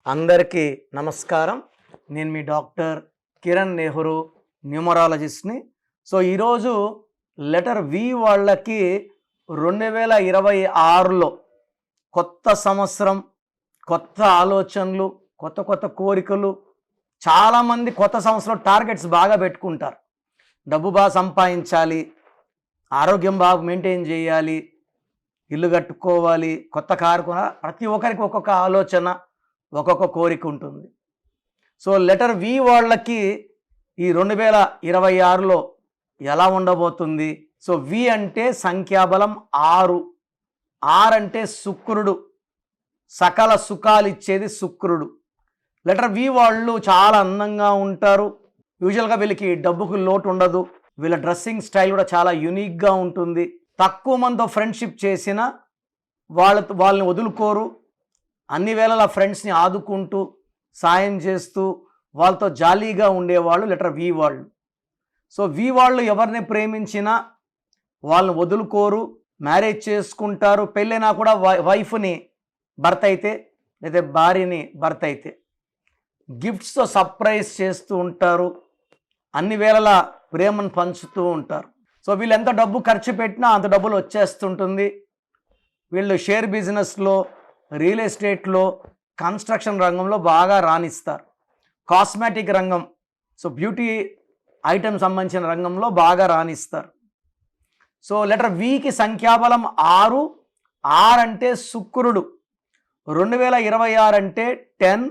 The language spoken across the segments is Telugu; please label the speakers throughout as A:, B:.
A: అందరికీ నమస్కారం. నేను మీ డాక్టర్ కిరణ్ నెహ్రూ, న్యూమరాలజిస్ట్ని. సో ఈరోజు లెటర్ వి వాళ్ళకి 2026లో కొత్త సంవత్సరం, కొత్త ఆలోచనలు, కొత్త కొత్త కోరికలు. చాలామంది కొత్త సంవత్సరం టార్గెట్స్ బాగా పెట్టుకుంటారు. డబ్బు బాగా సంపాదించాలి, ఆరోగ్యం బాగా మెయింటైన్ చేయాలి, ఇల్లు కట్టుకోవాలి, కొత్త కారు కొనాలి. ప్రతి ఒక్కరికి ఒక్కొక్క ఆలోచన, ఒక్కొక్క కోరిక ఉంటుంది. సో లెటర్ వి వాళ్ళకి ఈ 2026లో ఎలా ఉండబోతుంది? సో వి అంటే సంఖ్యాబలం 6. 6 అంటే శుక్రుడు, సకల సుఖాలు ఇచ్చేది శుక్రుడు. లెటర్ వి వాళ్ళు చాలా అందంగా ఉంటారు. యూజువల్గా వీళ్ళకి డబ్బుకు లోటు ఉండదు. వీళ్ళ డ్రెస్సింగ్ స్టైల్ కూడా చాలా యూనిక్గా ఉంటుంది. తక్కువ మందితో ఫ్రెండ్షిప్ చేసినా వాళ్ళని వదులుకోరు. అన్ని వేళలా ఫ్రెండ్స్ని ఆదుకుంటూ, సాయం చేస్తూ, వాళ్ళతో జాలీగా ఉండేవాళ్ళు లెటర్ వి వాళ్ళు. సో వి వాళ్ళు ఎవరిని ప్రేమించినా వాళ్ళని వదులుకోరు, మ్యారేజ్ చేసుకుంటారు. పెళ్ళైనా కూడా వైఫ్ని భర్త అయితే, లేదా భార్యని భర్త అయితే గిఫ్ట్స్తో సర్ప్రైజ్ చేస్తూ ఉంటారు. అన్ని వేళలా ప్రేమను పంచుతూ ఉంటారు. సో వీళ్ళు ఎంత డబ్బు ఖర్చు పెట్టినా అంత డబ్బులు వచ్చేస్తుంటుంది. వీళ్ళు షేర్ బిజినెస్లో, రియల్ ఎస్టేట్లో, కన్స్ట్రక్షన్ రంగంలో బాగా రాణిస్తారు. కాస్మెటిక్ రంగం, సో బ్యూటీ ఐటమ్ సంబంధించిన రంగంలో బాగా రాణిస్తారు. సో లెటర్ వికి సంఖ్యాబలం 6. 6 అంటే శుక్రుడు. 2026 అంటే 10,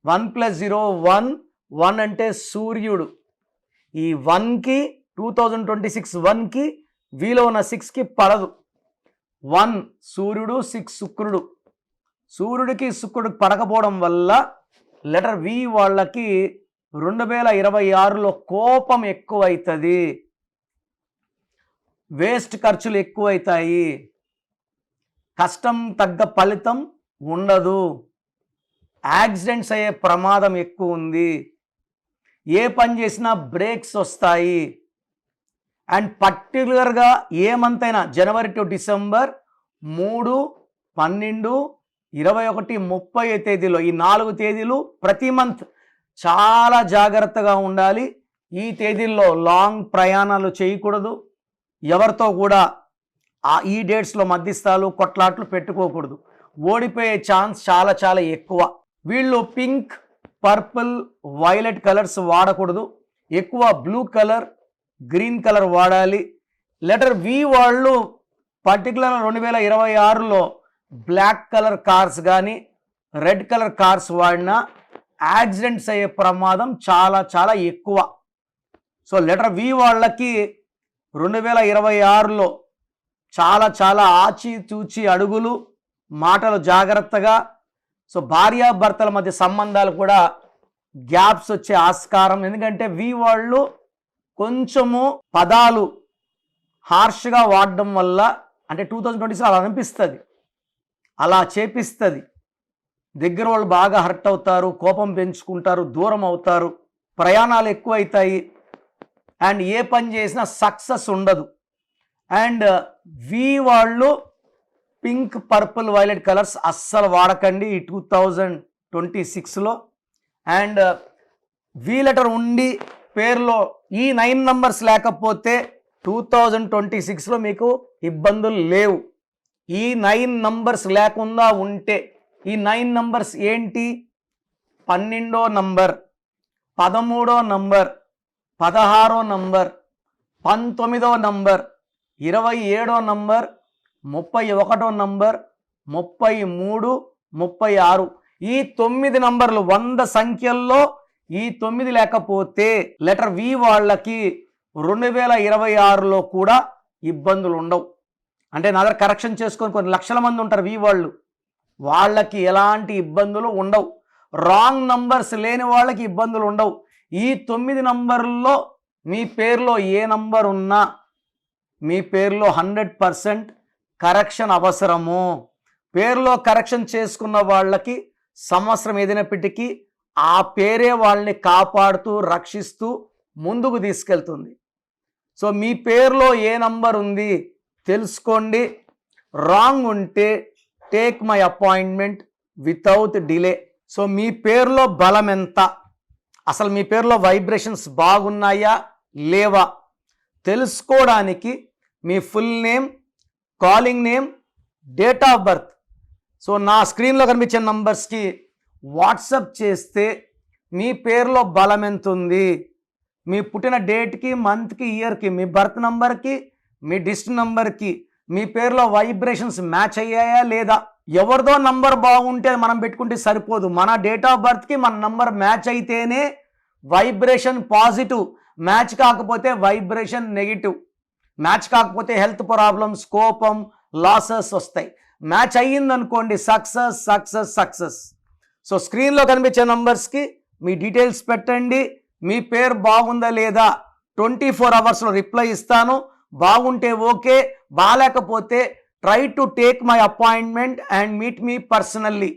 A: 1 + 0 1. 1 అంటే సూర్యుడు. ఈ 1కి 2026 1కి వీలో ఉన్న 6కి పడదు. 1 సూర్యుడు, 6 శుక్రుడు. సూర్యుడికి శుక్రుడికి పడకపోవడం వల్ల లెటర్ వి వాళ్ళకి 2026లో కోపం ఎక్కువవుతుంది, వేస్ట్ ఖర్చులు ఎక్కువవుతాయి, కష్టం తగ్గ ఫలితం ఉండదు, యాక్సిడెంట్స్ అయ్యే ప్రమాదం ఎక్కువ ఉంది, ఏ పని చేసినా బ్రేక్స్ వస్తాయి. అండ్ పర్టికులర్గా ఏ మంత్ అయినా జనవరి టు డిసెంబర్ 3, 12, 21, 30 తేదీలో, ఈ 4 తేదీలు ప్రతి మంత్ చాలా జాగ్రత్తగా ఉండాలి. ఈ తేదీల్లో లాంగ్ ప్రయాణాలు చేయకూడదు. ఎవరితో కూడా ఈ డేట్స్లో మధ్యస్థాలు, కొట్లాట్లు పెట్టుకోకూడదు. ఓడిపోయే ఛాన్స్ చాలా చాలా ఎక్కువ. వీళ్ళు పింక్, పర్పుల్, వైలెట్ కలర్స్ వాడకూడదు. ఎక్కువ బ్లూ కలర్, గ్రీన్ కలర్ వాడాలి. లెటర్ వి వాళ్ళు పర్టికులర్ 2026లో బ్లాక్ కలర్ కార్స్ కానీ, రెడ్ కలర్ కార్స్ వాడినా యాక్సిడెంట్స్ అయ్యే ప్రమాదం చాలా చాలా ఎక్కువ. సో లెటర్ వి వాళ్ళకి 2026లో చాలా చాలా ఆచితూచి అడుగులు, మాటలు జాగ్రత్తగా. సో భార్యాభర్తల మధ్య సంబంధాలు కూడా గ్యాప్స్ వచ్చే ఆస్కారం. ఎందుకంటే వి వాళ్ళు కొంచెము పదాలు హార్ష్గా వాడడం వల్ల, అంటే 2026 అలా అనిపిస్తుంది, అలా చేపిస్తుంది. దగ్గర వాళ్ళు బాగా హర్ట్ అవుతారు, కోపం పెంచుకుంటారు, దూరం అవుతారు, ప్రయాణాలు ఎక్కువ అవుతాయి, అండ్ ఏ పని చేసినా సక్సెస్ ఉండదు. అండ్ వి వాళ్ళు పింక్, పర్పుల్, వైలెట్ కలర్స్ అస్సలు వాడకండి ఈ 2026లో. అండ్ వి లెటర్ ఉండి పేరులో ఈ 9 నంబర్స్ లేకపోతే 2026లో మీకు ఇబ్బందులు లేవు. ఈ 9 నంబర్స్ లేకుండా ఉంటే, ఈ 9 నంబర్స్ ఏంటి? 12వ నంబర్, 13వ నంబర్, 16వ నంబర్, 19వ నంబర్, 27వ నంబర్, 31వ నంబర్, 33, 36. ఈ 9 నంబర్లు 100 సంఖ్యల్లో ఈ 9 లేకపోతే లెటర్ వి వాళ్ళకి 2026లో కూడా ఇబ్బందులు ఉండవు. అంటే నా దగ్గర కరెక్షన్ చేసుకొని కొన్ని లక్షల మంది ఉంటారు వి వాళ్ళు, వాళ్ళకి ఎలాంటి ఇబ్బందులు ఉండవు. రాంగ్ నంబర్స్ లేని వాళ్ళకి ఇబ్బందులు ఉండవు. ఈ 9 నంబర్లో మీ పేరులో ఏ నంబర్ ఉన్నా మీ పేరులో 100% కరెక్షన్ అవసరము. పేరులో కరెక్షన్ చేసుకున్న వాళ్ళకి సంవత్సరం ఏదైనప్పటికీ ఆ పేరే వాళ్ళని కాపాడుతూ, రక్షిస్తూ ముందుకు తీసుకెళ్తుంది. సో మీ పేరులో ఏ నంబర్ ఉంది తెలుసుకోండి. రాంగ్ ఉంటే take my appointment without delay. So మీ పేరులో బలం ఎంత, అసలు మీ పేరులో వైబ్రేషన్స్ బాగున్నాయా లేవా తెలుసుకోవడానికి మీ full name, calling name, date of birth so నా స్క్రీన్లో కనిపించే నంబర్స్కి వాట్సప్ చేస్తే మీ పేరులో బలం ఎంత ఉంది, మీ పుట్టిన డేట్కి, మంత్కి, ఇయర్కి, మీ బర్త్ నంబర్కి, మీ డిస్ట్రిక్ట్ నంబర్కి మీ పేరులో వైబ్రేషన్స్ మ్యాచ్ అయ్యాయా లేదా. ఎవరిదో నంబర్ బాగుంటే మనం పెట్టుకుంటే సరిపోదు, మన డేట్ ఆఫ్ బర్త్కి మన నంబర్ మ్యాచ్ అయితేనే వైబ్రేషన్ పాజిటివ్, మ్యాచ్ కాకపోతే వైబ్రేషన్ నెగిటివ్, మ్యాచ్ కాకపోతే హెల్త్ ప్రాబ్లమ్స్, కోపం, లాసెస్ వస్తాయి. మ్యాచ్ అయ్యిందనుకోండి సక్సెస్ సక్సెస్ సక్సెస్. సో స్క్రీన్లో కనిపించే నంబర్స్కి మీ డీటెయిల్స్ పెట్టండి, మీ పేరు బాగుందా లేదా 24 అవర్స్లో రిప్లై ఇస్తాను. బాగుంటే ఓకే, బాగాలేకపోతే try to take my appointment and meet me personally.